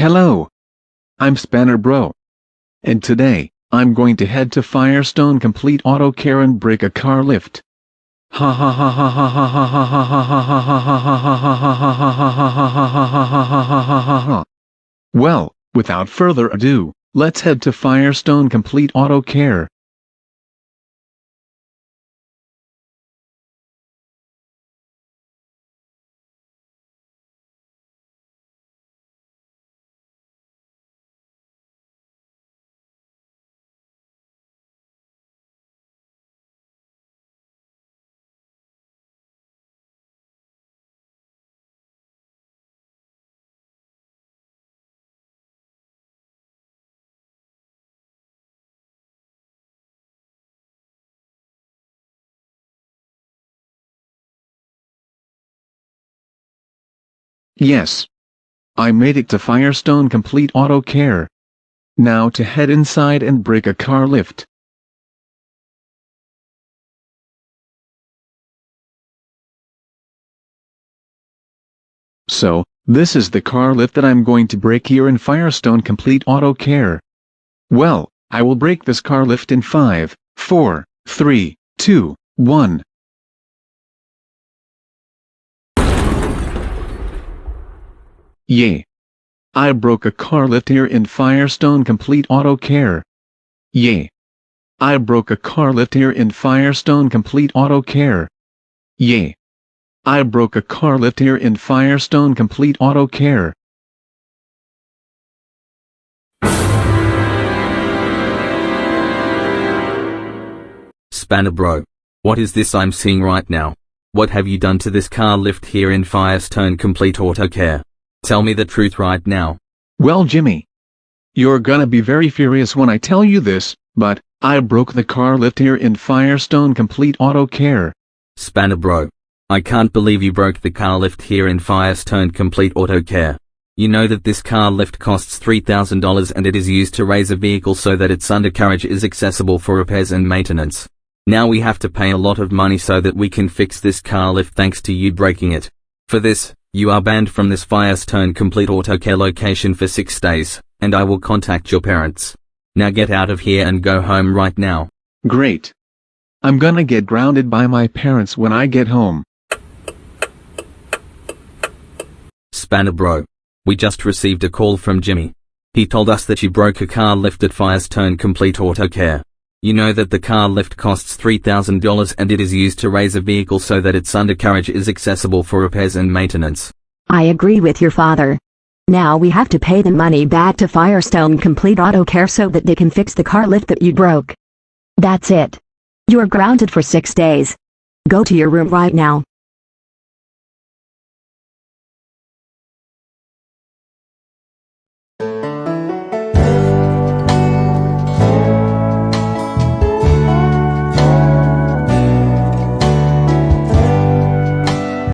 Hello. I'm Spanner Bro. And today, I'm going to head to Firestone Complete Auto Care and break a car lift. Ha ha ha ha ha ha ha ha ha ha ha ha ha ha ha ha. Well, without further ado, let's head to Firestone Complete Auto Care. Yes. I made it to Firestone Complete Auto Care. Now to head inside and break a car lift. So, this is the car lift that I'm going to break here in Firestone Complete Auto Care. Well, I will break this car lift in 5, 4, 3, 2, 1. Yay! I broke a car lift here in Firestone Complete Auto Care. Yay! I broke a car lift here in Firestone Complete Auto Care. Yay! I broke a car lift here in Firestone Complete Auto Care. Spanner Bro. What is this I'm seeing right now? What have you done to this car lift here in Firestone Complete Auto Care? Tell me the truth right now. Well, Jimmy, you're gonna be very furious when I tell you this, but I broke the car lift here in Firestone Complete Auto Care. Spanner Bro. I can't believe you broke the car lift here in Firestone Complete Auto Care. You know that this car lift costs $3,000 and it is used to raise a vehicle so that its undercarriage is accessible for repairs and maintenance. Now we have to pay a lot of money so that we can fix this car lift thanks to you breaking it. For this, you are banned from this Firestone Complete Auto Care location for 6 days, and I will contact your parents. Now get out of here and go home right now. Great. I'm gonna get grounded by my parents when I get home. Spanner Bro. We just received a call from Jimmy. He told us that you broke a car lift at Firestone Complete Auto Care. You know that the car lift costs $3,000 and it is used to raise a vehicle so that its undercarriage is accessible for repairs and maintenance. I agree with your father. Now we have to pay the money back to Firestone Complete Auto Care so that they can fix the car lift that you broke. That's it. You're grounded for 6 days. Go to your room right now.